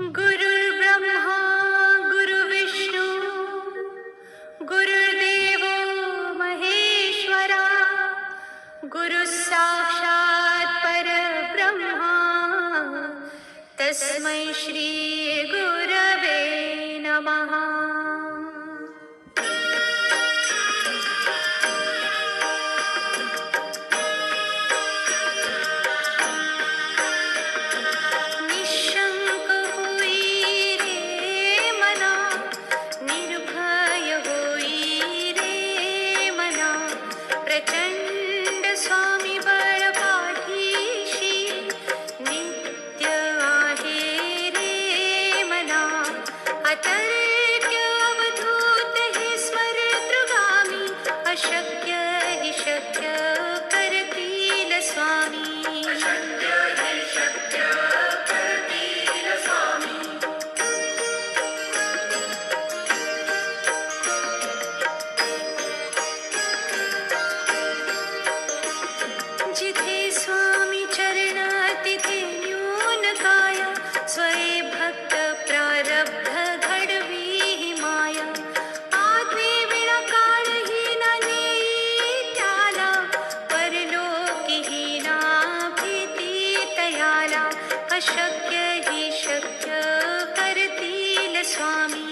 गुरुर्ब्रह्मा गुरुर्विष्णू गुरुर्देवो महेश्वरा गुरुः साक्षात् परब्रह्मा तस्मै श्री गुरवे नमः। प्रचंड स्वामी बळ पाठीशी नित्य आहे रे मना। अतर्क्य अवधूत हे स्मरतृगामी अशक्य हि शक्य करतील स्वामी। जिथे स्वामी चरण तिथे न्यून काय स्वये भक्त प्रारब्ध घडवी ही माया। आज्ञे विना काळही ना नेई त्याला परलोकी ही ना भीती तयाला। अशक्य ही शक्य करतील स्वामी।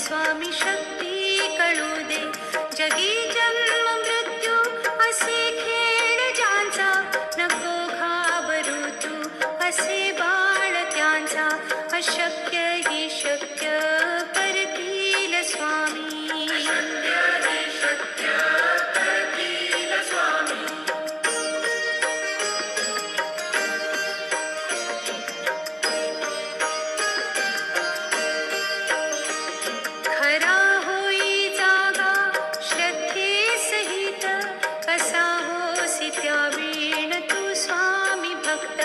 स्वामी शक्ती कळू दे जगी जन्म मृत्यू असे खेळ ज्यांचा। नको घाबरू तू असे बाळ त्यांचा। अशक्य ही शक्य करतील स्वामी। खरा होई जागा श्रद्धे सहित कसा होसी त्या वीण तू स्वामी भक्त।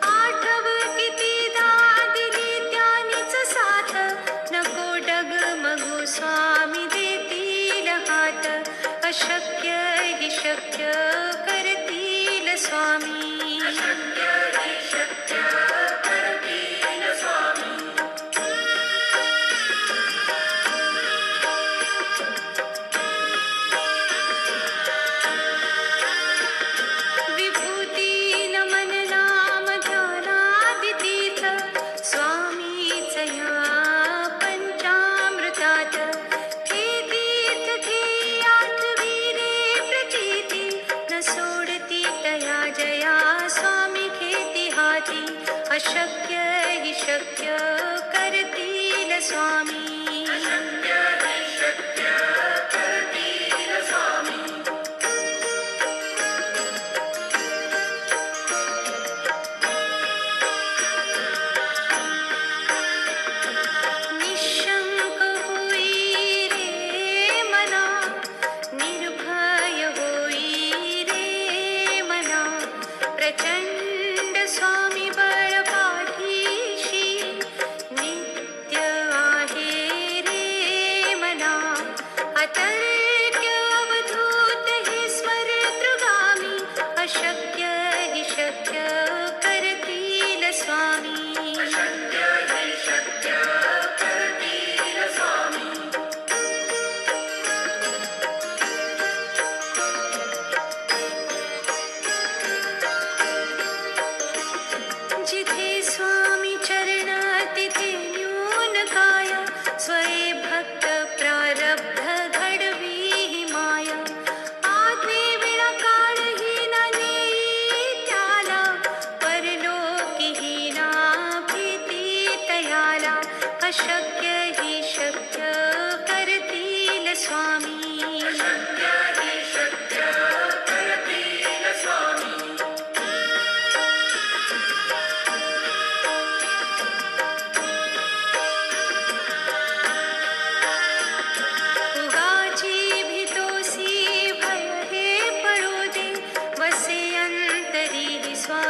आठव कितीदा दिली त्यानीच साथ नको डगमगू स्वामी देतील हात। अशक्य हि शक्य करतील स्वामी। अशक्य हि शक्य करतील स्वामी। निशंक होई रे मना निर्भय होई रे मना। प्रचंड स्वामी बळ पाठीशी नित्य आहे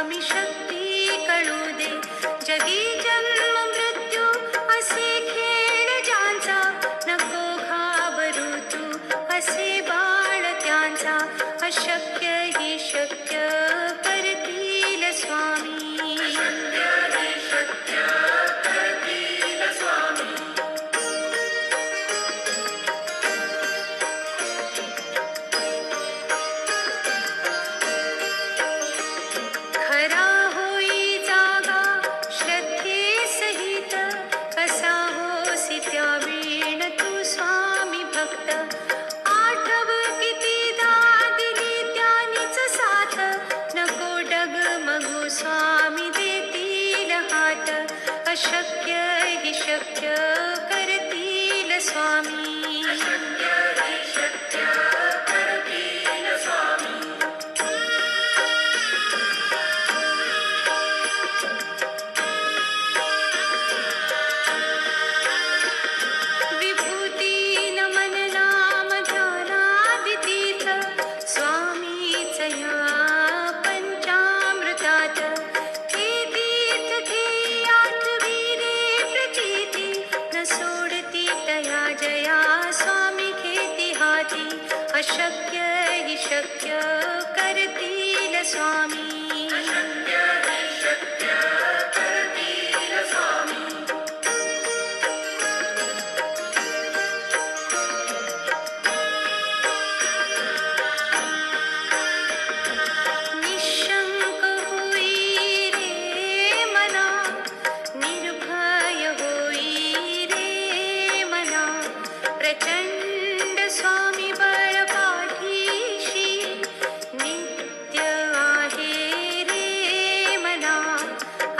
स्वामी शक्ती कळू दे. जगी जन्म मृत्यू असे खेळ ज्यांचा, नको घाबरू तू असे बाळ त्यांचा. अशक्य ही शक्य करतील स्वामी. खरा होई जागा श्रद्धेसहित, कसा होसी त्या वीण तू स्वामी भक्त. आठव कितीदा दिली त्यानीच साथ, नको डगमगू स्वामी देतील हात. अशक्य ही शक्य करतील स्वामी. विभूती नमन नाम ध्यानादितीत, स्वामीच या पंचामृतात. हे तीर्थ घे आठविले प्रचिती, न सोडती तया जया स्वामी घेती हाती. अशक्य ही शक्य करतील स्वामी. निशंक होई रे मना, निर्भय होई रे मना. प्रचंड स्वामी बळ पाठीशी, नित्य आहे रे मना.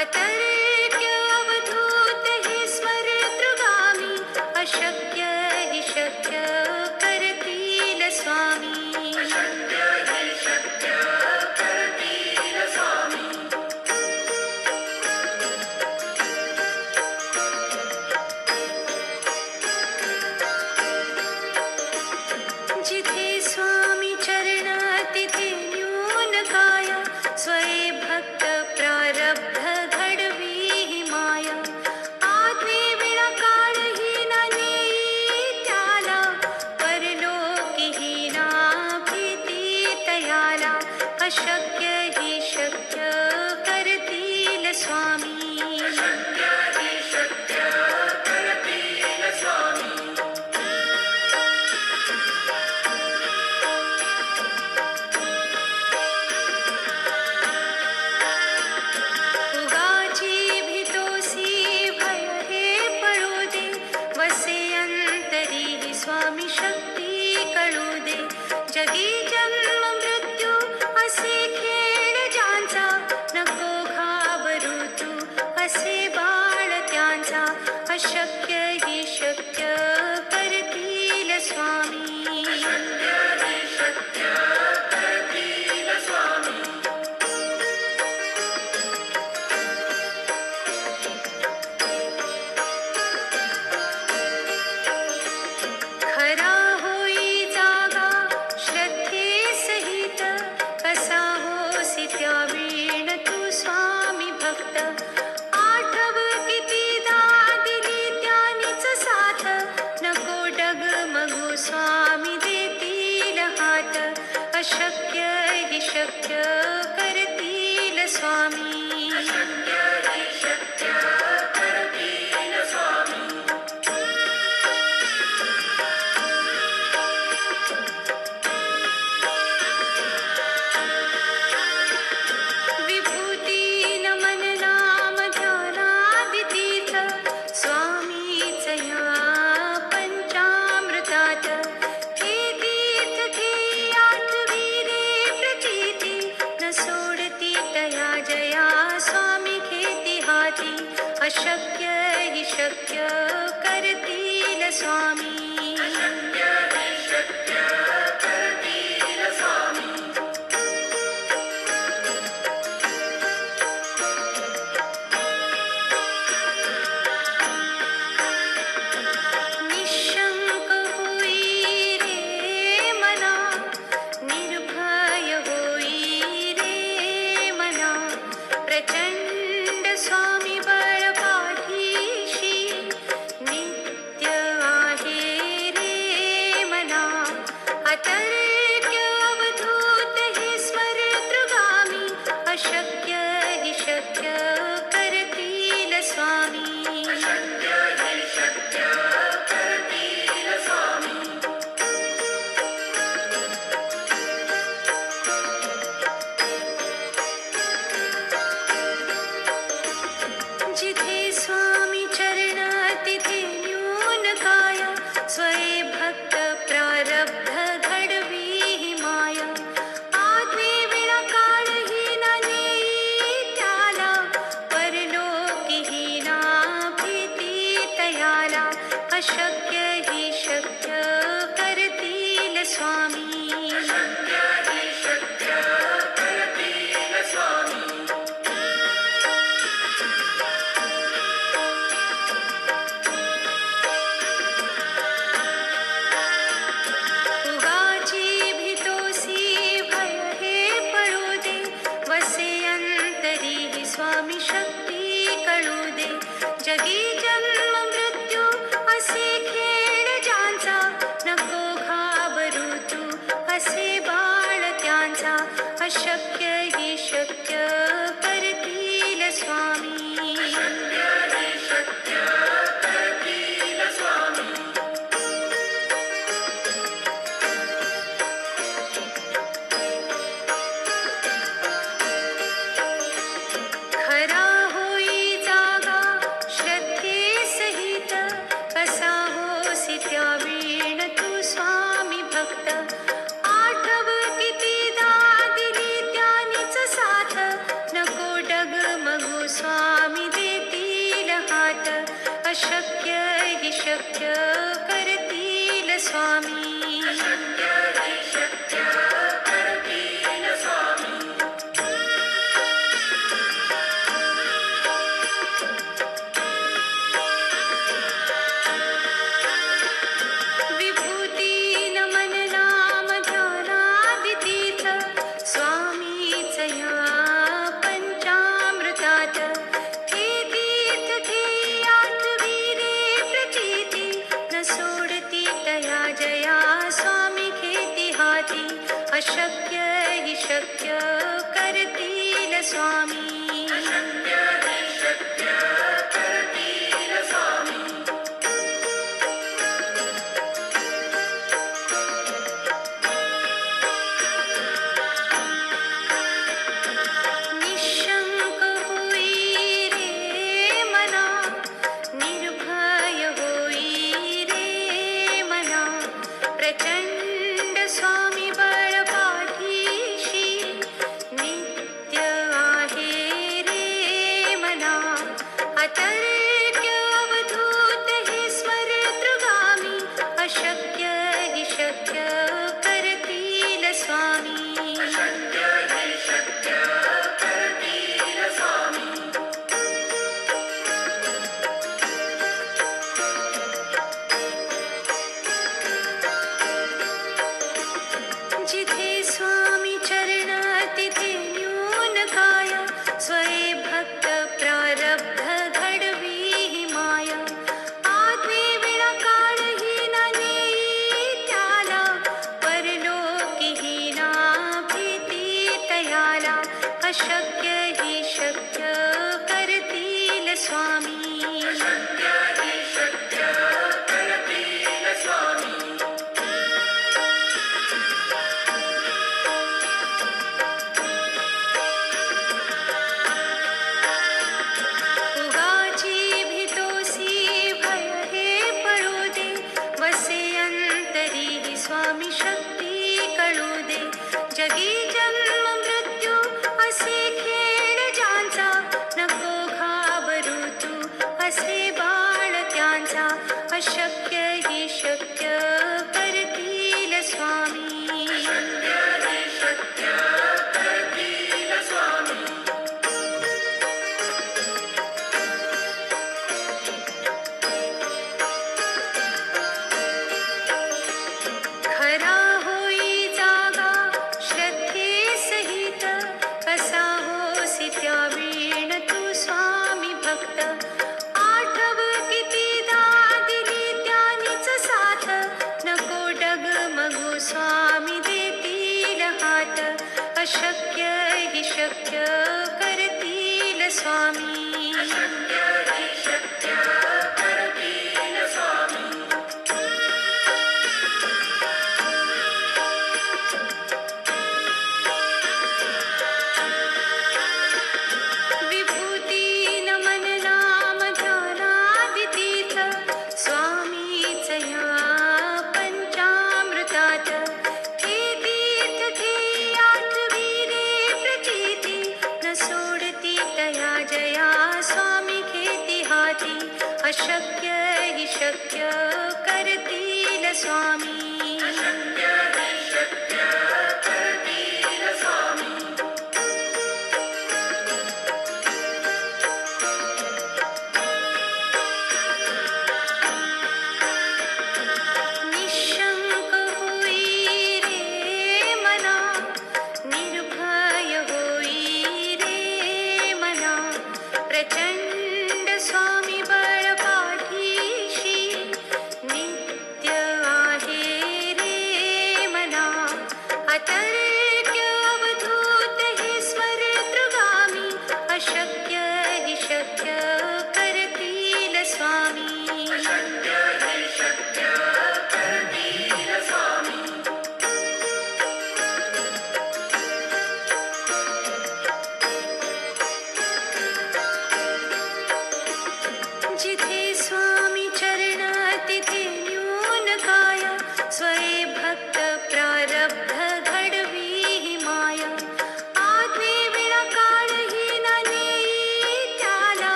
अतर्क्य अवधूत हे स्मरतृगामी, अशक्य ही शक्य करतील स्वामी. जिथे स्वामी चरण तिथे न्यून काय, स्वये भक्त प्रारब्ध घडवी ही माया. आज्ञे विना काळही ना नेई त्याला, परलोकी ही ना भीती तयाला. अशक्य ही शक्य करतील स्वामी. उगाची भीतोसी भय हे पळू दे, वसे अंतरी ही स्वामी शक्ती कळू दे. जगी जन्म मृत्यू असे खेळ ज्यांचा, नको घाबरू तू असे बाळ त्यांचा. अशक्य ही शक्य करतील स्वामी. खरा होई जागा श्रद्धेसहित, कसा होसी त्या वीण तू स्वामी भक्त. आठव कितीदा दिली त्यानीच साथ, नको डगमगू स्वामी देतील हात. अशक्य ही शक्य करतील स्वामी. विभूती नमन नाम ध्यानादितीत, स्वामीच या पंचामृतात. हे तीर्थ घे आठविले प्रचिती, न सोडती तया जया स्वामी घेती हाती. अशक्य ही शक्य करतील स्वामी. निशंक होई रे मना, निर्भय होई रे मना. अशक्य हि शक्य करतील स्वामी. खरा होई जागा श्रद्धे सहित, कसा होसी त्या वीण तू स्वामी भक्त. आठव कितीदा दिली त्यानीच साथ, नको डगमगू स्वामी देतील हात. अशक्य हि शक्य करतील स्वामी. विभूती नमन नाम ध्यानादितीर्थ, स्वामीच या पंचामृतात. हे तीर्थ हे आठविले प्रचिती, न सोडती तया जया स्वामी घेती हाती. अशक्य हि शक्य करतील स्वामी. निशंक होई रे मना, निर्भय होई रे मना. प्रचंड स्वामी बळ पाठीशी, नित्य आहे रे मना. अतर्क्य अवधूत हे स्मरतृगामी, अशक्य हि शक्य करतील स्वामी. जिथे स्वामी चरण तिथे न्यून काय, स्वये भक्त प्रारब्ध घडवी ही माया. आत्मे विणा काळ ही ना नेई त्याला, परलोकी ही ना भीती तयाला. अशक्य हि शक्य करतील स्वामी. उगाची भीतोसी भय हे पळू दे, वसे अंतरी ही स्वामी शक्ती कळू दे. जगी जन्म मृत्यू असे खेळ ज्यांचा, नको घाबरू तू असे बाळ त्यांचा. अशक्य हि शक्य करतील स्वामी. खरा होई जागा श्रद्धे सहित, कसा होसी त्या वीण तू स्वामी भक्त. आठव कितीदा दिली त्यानीच साथ, नको डगमगू स्वामी देतील हात. अशक्य हि शक्य करतील स्वामी. विभूती नमन नाम ध्यानादितीर्थ, स्वामीच या पंचामृतात. हे तीर्थ हे आठविले प्रचिती, न सोडती तया जया स्वामी घेती हाती. अशक्य हि शक्य करतील स्वामी. निशंक होई रे मना, निर्भय होई रे मना. प्रचंड स्वामी बळ पाठीशी, नित्य आहे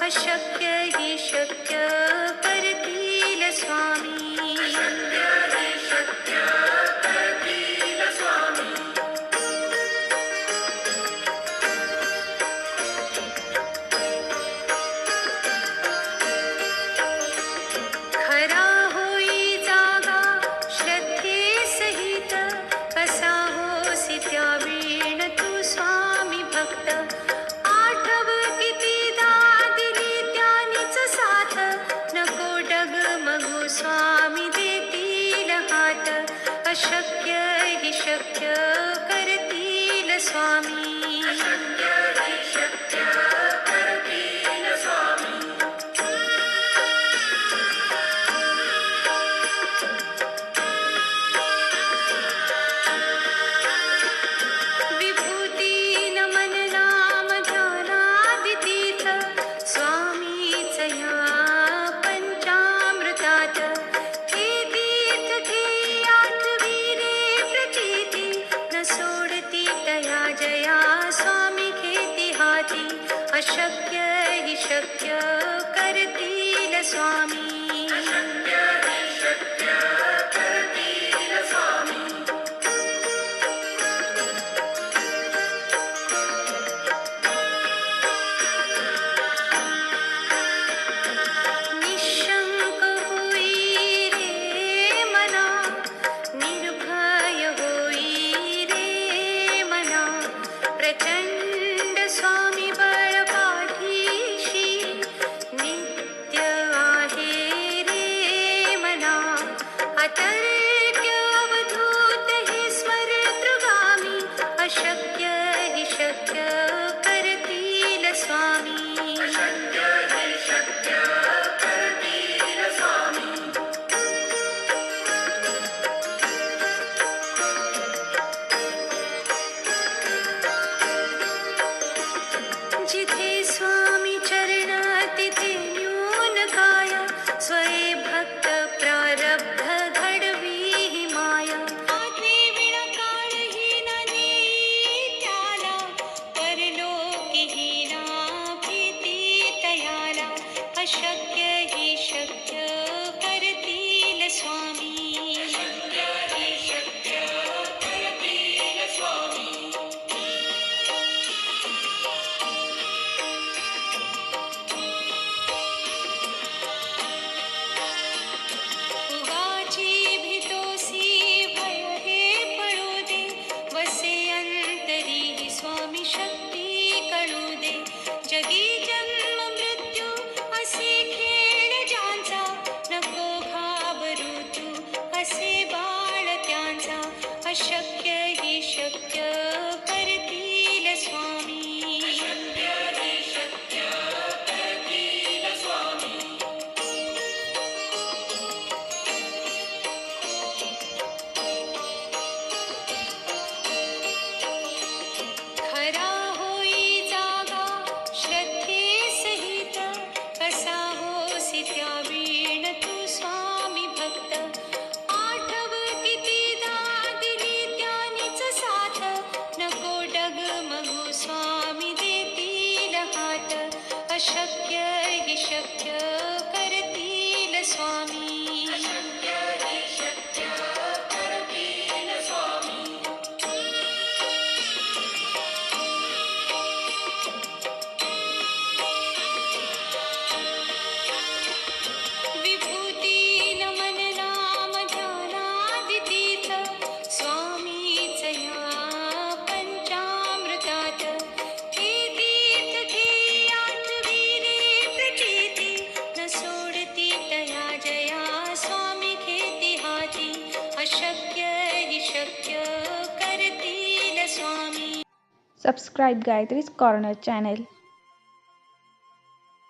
अशक्य ही शक्य करतील स्वामी. अशक्य ही शक्य करतील स्वामी. खरा होई जागा श्रद्धे सहित, कसा होसी त्या वीण तू स्वामी भक्त. आठव कितीदा दिली त्यानीच साथ, नको डगमगू स्वामी देतील हात. अशक्य ही शक्य करतील स्वामी. अशक्य ही शक्य करतील स्वामी. विभूती नमन नाम ध्यानादितीर्थ, स्वामीच या पंचामृतात. हे तीर्थ घे आठवी रे प्रचिती, न सोडती तया जया स्वामी घेती हाती. अशक्य ही शक्य करतील स्वामी. अशक्य ही शक्य करतील स्वामी. निशंक होई रे मना, निर्भय होई रे मना. प्रचंड स्वामी बळ पाठीशी, नित्य आहे रे मना. अतर्क्य अवधूत हे स्मरतृगामी, अशक्य ही शक्य करतील स्वामी. अशक्य ही शक्य करतील स्वामी. जिथे स्वामी चरण तिथे न्यून काय, स्वये भक्त प्रारब्ध घडवी ही माया. आधी विण काळहीन नेई त्याला, परलोकीहीन भीती तयाला. अशक्य ही शक्य करतील स्वामी. अशक्य ही शक्य करतील स्वामी. उगाची भीतोसी भय हे पळू दे, वसे अंतरी स्वामी शक्ती कळू दे. जगी जन्म मृत्यू असे खेळ ज्यांचा, नको घाबरू तू असे बाळ त्यांचा. अशक्य ही शक्य करतील स्वामी. अशक्य ही शक्य करतील स्वामी. खरा होई जागा श्रद्धे सहित, कसा होसी त्या वीण तू स्वामी भक्त. आठव कितीदा दिली त्यानीच साथ, नको डगमगू स्वामी देतील हात. अशक्य ही शक्य करतील स्वामी. अशक्य ही शक्य करतील स्वामी. विभूती नमन नाम ध्यानादितीर्थ, स्वामीच या पंचामृतात. हे तीर्थ घे आठवी रे प्रचिती, न सोडती तया जया स्वामी घेती हाती. अशक्य ही शक्य करतील स्वामी. Subscribe Gayatri's Corner channel.